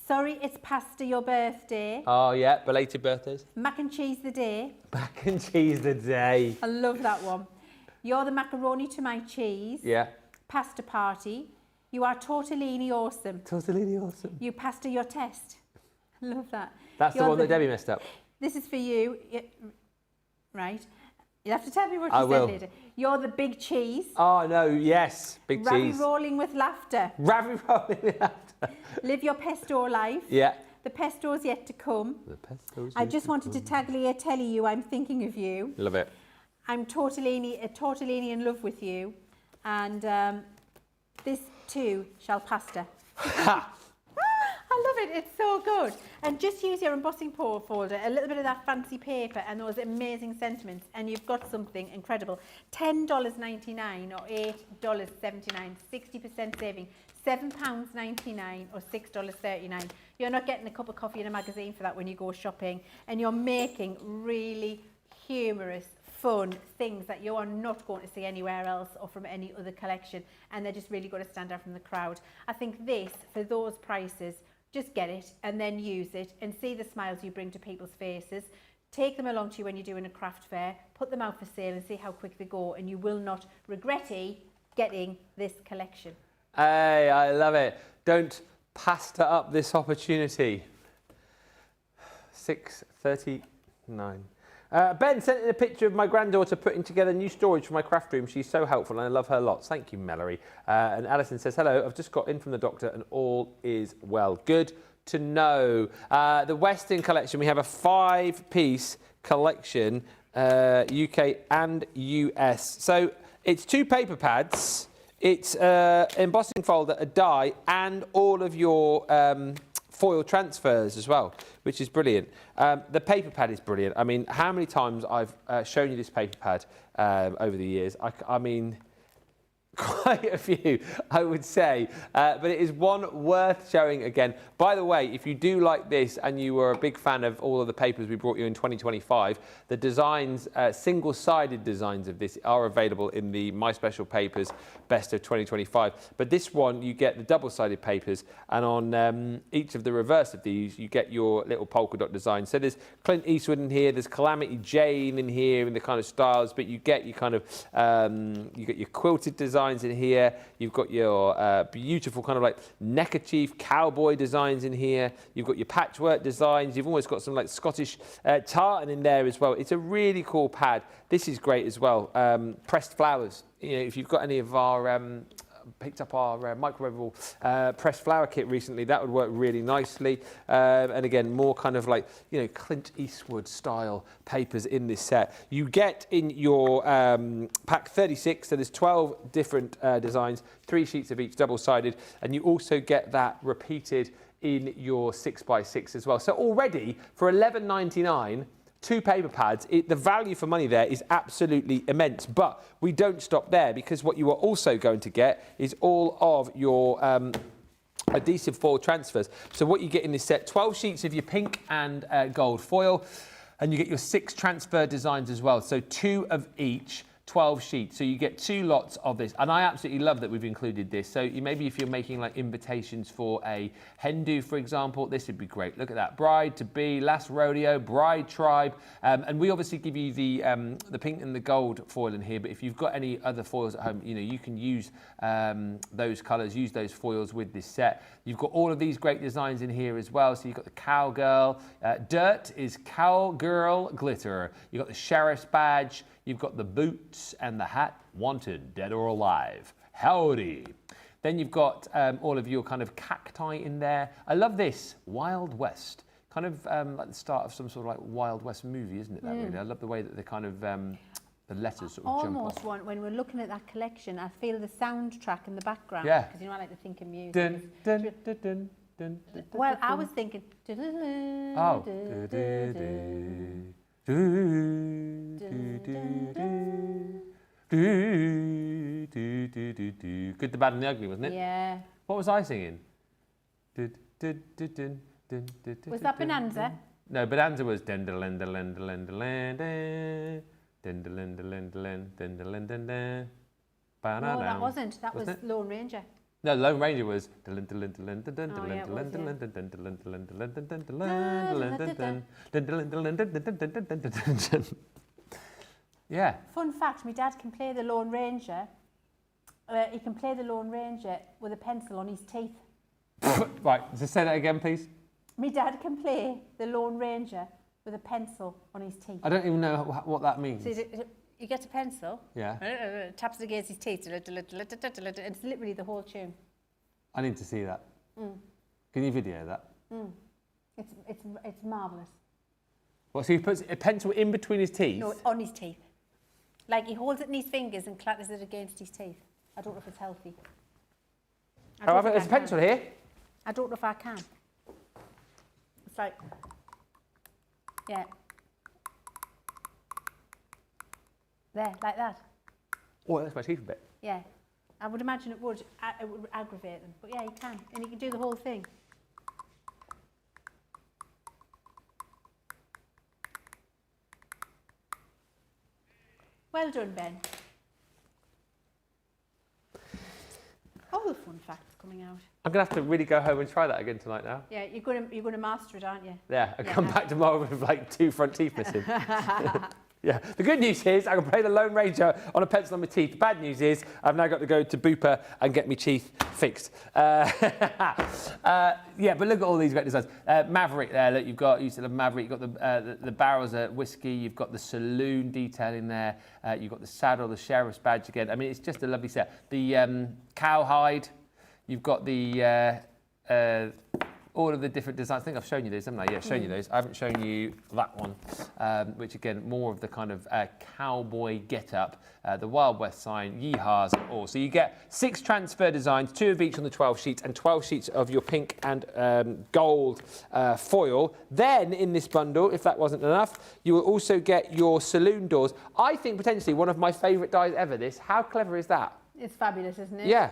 Sorry, it's past your birthday. Oh, yeah, belated birthdays. Mac and cheese the day. Mac and cheese the day. I love that one. You're the macaroni to my cheese. Yeah. Pasta party. You are tortellini awesome. Tortellini awesome. You pasta your test. I love that. That's the one that Debbie messed up. This is for you. Right. You'll have to tell me what I you will. said later. You're the big cheese. Oh, no, yes. Big cheese. Ravi rolling with laughter. Ravi rolling with laughter. Live your pesto life. Yeah. The pesto's yet to come. The pesto's I just wanted to tell you I'm thinking of you. Love it. I'm tortellini in love with you. And this too shall pasta. I love it. It's so good. And just use your embossing folder, a little bit of that fancy paper and those amazing sentiments, and you've got something incredible. $10.99 or $8.79, 60% saving. £7.99 or $6.39. You're not getting a cup of coffee and a magazine for that when you go shopping, and you're making really humorous, fun things that you are not going to see anywhere else or from any other collection, and they're just really going to stand out from the crowd. I think this, for those prices, just get it and then use it and see the smiles you bring to people's faces. Take them along to you when you're doing a craft fair, put them out for sale and see how quick they go, and you will not regret getting this collection. Hey, I love it. Don't pasta up this opportunity. 6:39. Ben sent in a picture of my granddaughter putting together new storage for my craft room. She's so helpful and I love her lots. Thank you, Mallory. And Alison says, hello, I've just got in from the doctor and all is well. Good to know. The Western collection, we have a 5-piece collection, UK and US. So it's 2 paper pads, it's embossing folder, a die, and all of your foil transfers as well, which is brilliant. The paper pad is brilliant. I mean, how many times I've shown you this paper pad over the years? I mean, quite a few, I would say, but it is one worth showing again. By the way, if you do like this and you were a big fan of all of the papers we brought you in 2025, the designs, single-sided designs of this are available in the My Special Papers Best of 2025. But this one, you get the double-sided papers, and on each of the reverse of these, you get your little polka dot design. So there's Clint Eastwood in here, there's Calamity Jane in here in the kind of styles, but you get your kind of, you get your quilted designs in here. You've got your beautiful kind of like neckerchief cowboy designs in here. You've got your patchwork designs. You've almost got some like Scottish tartan in there as well. It's a really cool pad. This is great as well. Pressed flowers. You know, if you've got any of our picked up our microwavable pressed flower kit recently, that would work really nicely. And again, more kind of like, you know, Clint Eastwood style papers in this set. You get in your pack 36, so there's 12 different designs, 3 sheets of each double-sided, and you also get that repeated in your 6x6 as well. So already for $11.99, 2 paper pads, the value for money there is absolutely immense. But we don't stop there, because what you are also going to get is all of your adhesive foil transfers. So what you get in this set, 12 sheets of your pink and gold foil, and you get your 6 transfer designs as well. So 2 of each, 12 sheets. So you get 2 lots of this. And I absolutely love that we've included this. So maybe if you're making like invitations for a hen do, for example, this would be great. Look at that. Bride to be, last rodeo, bride tribe. And we obviously give you the pink and the gold foil in here. But if you've got any other foils at home, you know, you can use those colors, use those foils with this set. You've got all of these great designs in here as well. So you've got the cowgirl. Dirt is cowgirl glitter. You've got the sheriff's badge. You've got the boots and the hat, wanted, dead or alive. Howdy. Then you've got all of your kind of cacti in there. I love this, Wild West. Kind of like the start of some sort of like Wild West movie, isn't it, that really? I love the way that the kind of, the letters sort of jump off. Almost when we're looking at that collection, I feel the soundtrack in the background. Yeah. Because you know I like to think of music. Dun, dun, dun, dun, dun, dun, Well, I dun. was thinking... Oh. Good, the Bad and the Ugly, wasn't it? Yeah. What was I singing? Was that Bonanza? No, Bonanza was oh, No, that wasn't. That was Lone Ranger. No, Lone Ranger was. Yeah. Fun fact, my dad can play the Lone Ranger. He can play the Lone Ranger with a pencil on his teeth. Right, just say that again, please. My dad can play the Lone Ranger with a pencil on his teeth. I don't even know what that means. So you get a pencil, Yeah. taps it against his teeth, it's literally the whole tune. I need to see that. Can you video that? It's marvellous. Well, so he puts a pencil in between his teeth? No, on his teeth. Like he holds it in his fingers and clatters it against his teeth. I don't know if it's healthy. There's a pencil here. I don't know if I can. It's like, yeah. There, like that. Oh, that's my teeth a bit. Yeah. I would imagine it would aggravate them. But yeah, you can. And you can do the whole thing. Well done, Ben. All the fun facts coming out. I'm going to have to really go home and try that again tonight now. Yeah, you're gonna master it, aren't you? Yeah, and come back tomorrow with like 2 front teeth missing. Yeah, the good news is I can play the Lone Ranger on a pencil on my teeth. The bad news is I've now got to go to Bupa and get my teeth fixed. Yeah, but look at all these great designs. Maverick there, look, you said a Maverick, you've got the barrels of whiskey, you've got the saloon detail in there, you've got the saddle, the sheriff's badge again. I mean, it's just a lovely set. The cowhide, you've got the all of the different designs. I think I've shown you those, haven't I? Yeah, shown you those. I haven't shown you that one, which again, more of the kind of cowboy get-up, the Wild West sign, yeehaws and all. So you get 6 transfer designs, 2 of each on the 12 sheets, and 12 sheets of your pink and gold foil. Then in this bundle, if that wasn't enough, you will also get your saloon doors. I think potentially one of my favourite dies ever, this. How clever is that? It's fabulous, isn't it? Yeah.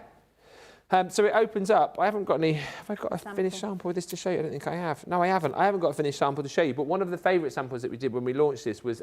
So it opens up. I haven't got any. Have I got a finished sample of this to show you? I don't think I have. No, I haven't. I haven't got a finished sample to show you. But one of the favourite samples that we did when we launched this was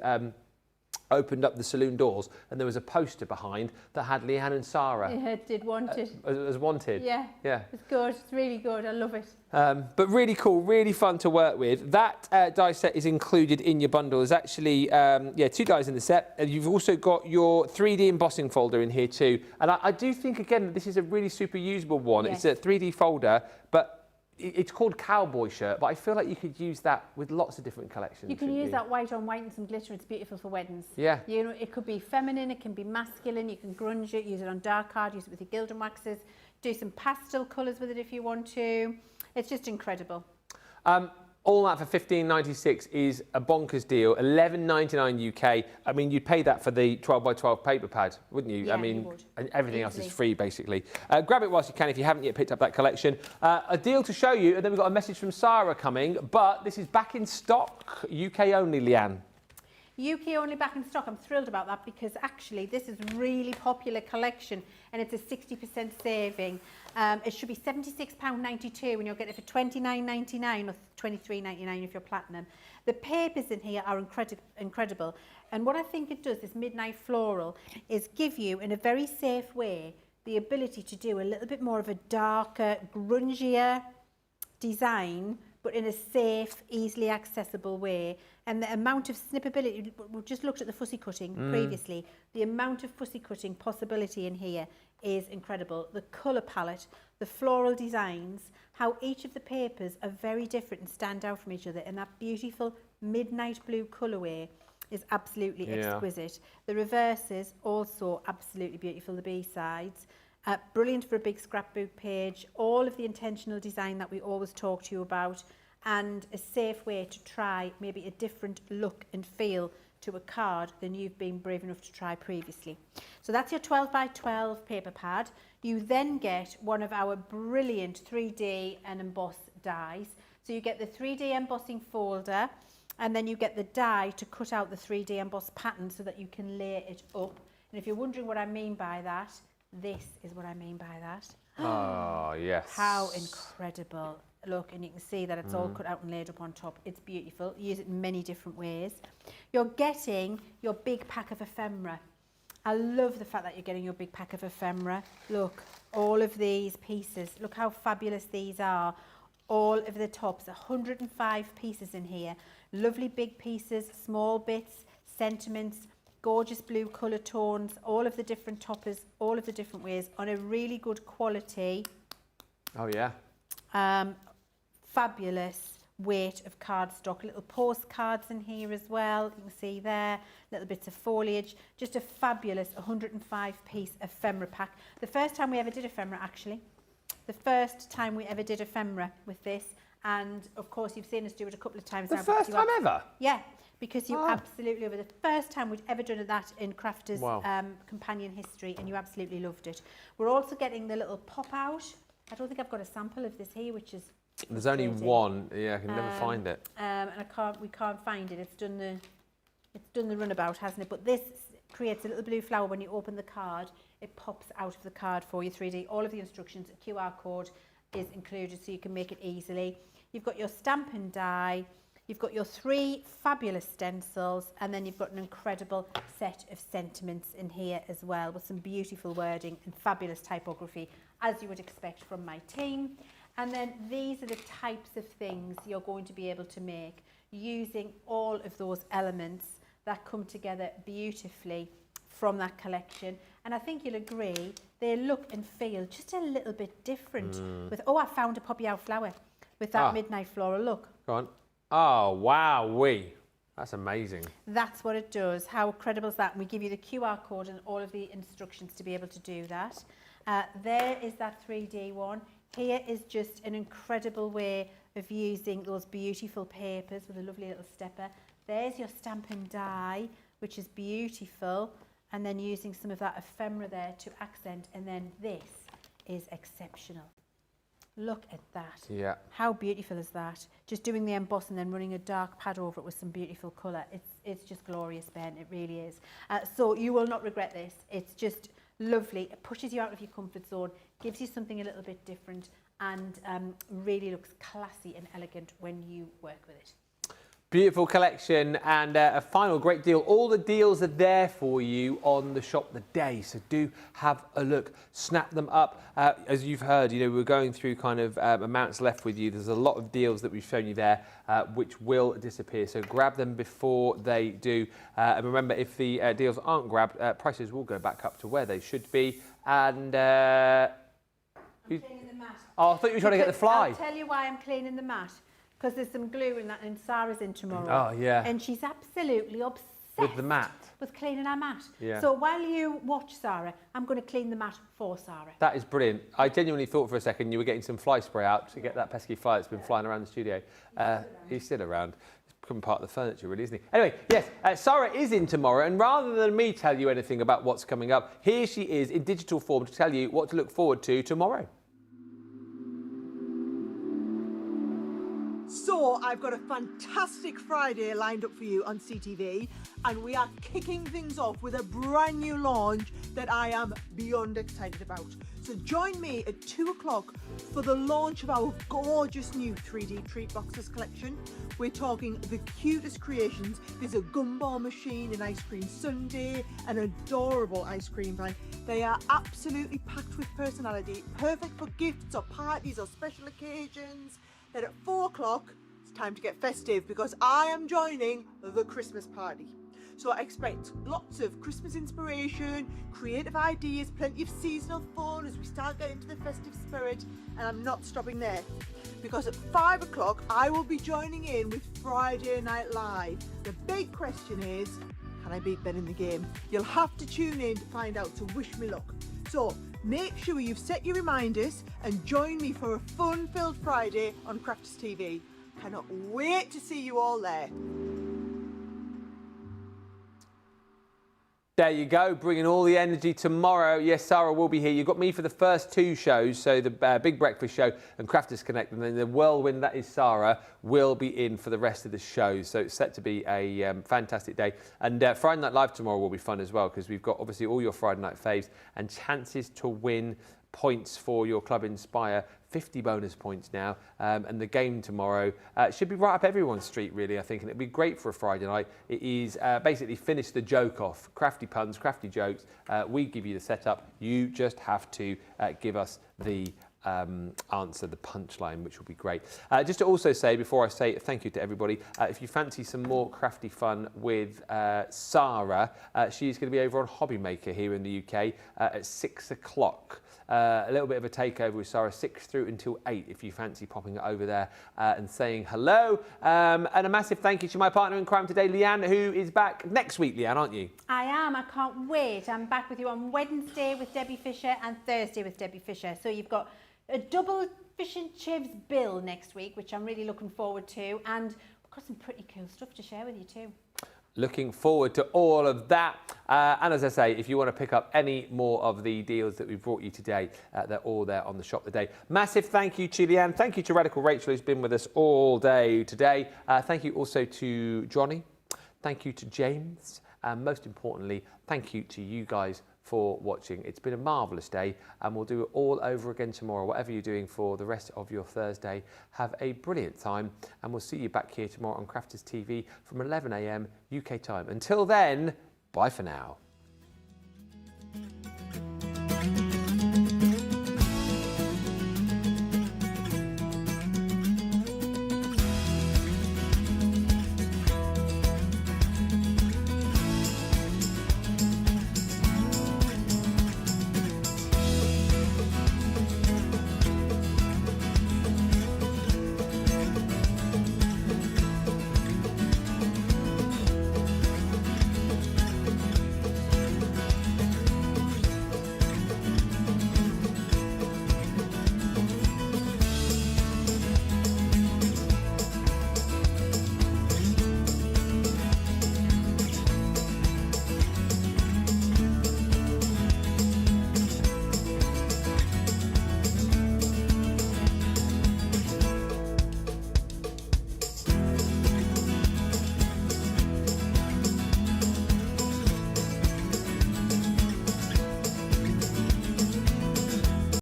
opened up the saloon doors, and there was a poster behind that had Leanne and Sarah. Yeah, it did wanted. As wanted. Yeah. Yeah. It's good. It's really good. I love it. But really cool, really fun to work with. That die set is included in your bundle. There's actually 2 dies in the set. And you've also got your 3D embossing folder in here too. And I do think, again, that this is a really super usable one. Yes. It's a 3D folder, but it's called Cowboy Shirt, but I feel like you could use that with lots of different collections. You can use that white on white and some glitter. It's beautiful for weddings. Yeah. You know, it could be feminine, it can be masculine. You can grunge it, use it on dark card, use it with your gilded waxes. Do some pastel colours with it if you want to. It's just incredible. All that for $15.96 is a bonkers deal. $11.99 UK. I mean, you'd pay that for the 12x12 paper pad, wouldn't you? Yeah, I mean, you would. and everything else Easily. is free, basically. Grab it whilst you can if you haven't yet picked up that collection. A deal to show you, and then we've got a message from Sarah coming, but this is back in stock, UK only, Leanne. UK only back in stock. I'm thrilled about that because actually this is a really popular collection and it's a 60% saving. It should be £76.92 and you'll get it for £29.99 or £23.99 if you're platinum. The papers in here are incredible. And what I think it does, this midnight floral, is give you, in a very safe way, the ability to do a little bit more of a darker, grungier design, but in a safe, easily accessible way. And the amount of snippability, we just looked at the fussy cutting previously, the amount of fussy cutting possibility in here is incredible. The colour palette, the floral designs, how each of the papers are very different and stand out from each other, and that beautiful midnight blue colourway is absolutely exquisite. The reverses, also absolutely beautiful, the B-sides. Brilliant for a big scrapbook page, all of the intentional design that we always talk to you about, and a safe way to try maybe a different look and feel to a card than you've been brave enough to try previously. So that's your 12x12 paper pad. You then get one of our brilliant 3D and emboss dies. So you get the 3D embossing folder, and then you get the die to cut out the 3D emboss pattern so that you can lay it up. And if you're wondering what I mean by that, this is what I mean by that. Oh, yes. How incredible. Look, and you can see that it's all cut out and laid up on top. It's beautiful. Use it in many different ways. You're getting your big pack of ephemera. I love the fact that you're getting your big pack of ephemera. Look, all of these pieces. Look how fabulous these are. All of the tops, 105 pieces in here. Lovely big pieces, small bits, sentiments, gorgeous blue colour tones, all of the different toppers, all of the different ways, on a really good quality. Oh, yeah. Fabulous weight of cardstock, little postcards in here as well, you can see there, little bits of foliage, just a fabulous 105 piece ephemera pack. The first time we ever did ephemera, actually, the first time we ever did ephemera with this, and of course you've seen us do it a couple of times The now. first time ever? Yeah, because you absolutely love it. The first time we'd ever done that in Crafters Companion history, and you absolutely loved it. We're also getting the little pop out. I don't think I've got a sample of this here, which is There's only one. Yeah, I can never find it. And we can't find it. It's done the runabout, hasn't it? But this creates a little blue flower. When you open the card, it pops out of the card for you 3D. All of the instructions, a QR code is included so you can make it easily. You've got your stamp and die. You've got your 3 fabulous stencils, and then you've got an incredible set of sentiments in here as well, with some beautiful wording and fabulous typography, as you would expect from my team. And then these are the types of things you're going to be able to make using all of those elements that come together beautifully from that collection. And I think you'll agree, they look and feel just a little bit different. With I found a poppy out flower with that midnight floral look. Go on. Oh, wow-wee. That's amazing. That's what it does. How incredible is that? And we give you the QR code and all of the instructions to be able to do that. There is that 3D one. Here is just an incredible way of using those beautiful papers with a lovely little stepper. There's your stamp and die, which is beautiful. And then using some of that ephemera there to accent. And then this is exceptional. Look at that. Yeah. How beautiful is that? Just doing the emboss and then running a dark pad over it with some beautiful colour. It's just glorious, Ben. It really is. So you will not regret this. It's just lovely. It pushes you out of your comfort zone, gives you something a little bit different, and really looks classy and elegant when you work with it. Beautiful collection and a final great deal. All the deals are there for you on the shop the day, so do have a look, snap them up. As you've heard, you know, we're going through kind of amounts left with you. There's a lot of deals that we've shown you there which will disappear, so grab them before they do. And remember, if the deals aren't grabbed, prices will go back up to where they should be. And I'm cleaning the mat. Oh, I thought you were trying to get the fly. I'll tell you why I'm cleaning the mat. Because there's some glue in that, and Sarah's in tomorrow. Oh, yeah. And she's absolutely obsessed with the mat. With cleaning our mat. Yeah. So while you watch Sarah, I'm going to clean the mat for Sarah. That is brilliant. I genuinely thought for a second you were getting some fly spray out to get that pesky fly that's been flying around the studio. He's still around. He's become part of the furniture, really, isn't he? Anyway, yes, Sarah is in tomorrow, and rather than me tell you anything about what's coming up, here she is in digital form to tell you what to look forward to tomorrow. So I've got a fantastic Friday lined up for you on CTV, and we are kicking things off with a brand new launch that I am beyond excited about. So join me at 2 o'clock for the launch of our gorgeous new 3D treat boxes collection. We're talking the cutest creations. There's a gumball machine, an ice cream sundae, an adorable ice cream van. They are absolutely packed with personality, perfect for gifts or parties or special occasions. Then at 4 o'clock, it's time to get festive because I am joining the Christmas party. So I expect lots of Christmas inspiration, creative ideas, plenty of seasonal fun as we start getting into the festive spirit. And I'm not stopping there, because at 5 o'clock, I will be joining in with Friday Night Live. The big question is, can I beat Ben in the game? You'll have to tune in to find out, so wish me luck. So make sure you've set your reminders and join me for a fun-filled Friday on Crafters TV. Cannot wait to see you all there. There you go, bringing all the energy tomorrow. Yes, Sarah will be here. You've got me for the first 2 shows, so the Big Breakfast Show and Crafters Connect, and then the whirlwind that is Sarah will be in for the rest of the show. So it's set to be a fantastic day. And Friday Night Live tomorrow will be fun as well, because we've got obviously all your Friday night faves and chances to win points for your Club Inspire. 50 bonus points now, and the game tomorrow should be right up everyone's street, really, I think, and it'd be great for a Friday night. It is basically finish the joke off. Crafty puns, crafty jokes. We give you the setup. You just have to give us the answer, the punchline, which will be great. Just to also say, before I say thank you to everybody, if you fancy some more crafty fun with Sarah, she's going to be over on Hobby Maker here in the UK at 6 o'clock. A little bit of a takeover with Sarah, 6 through until 8, if you fancy popping over there and saying hello. And a massive thank you to my partner in crime today, Leanne, who is back next week, Leanne, aren't you? I am. I can't wait. I'm back with you on Wednesday with Debbie Fisher and Thursday with Debbie Fisher. So you've got a double fish and chips bill next week, which I'm really looking forward to. And we've got some pretty cool stuff to share with you too. Looking forward to all of that. And as I say, if you want to pick up any more of the deals that we've brought you today, they're all there on the shop today. Massive thank you to Leanne. Thank you to Radical Rachel, who's been with us all day today. Thank you also to Johnny. Thank you to James. And most importantly, thank you to you guys for watching. It's been a marvellous day, and we'll do it all over again tomorrow. Whatever you're doing for the rest of your Thursday, have a brilliant time, and we'll see you back here tomorrow on Crafters TV from 11 AM UK time. Until then, bye for now.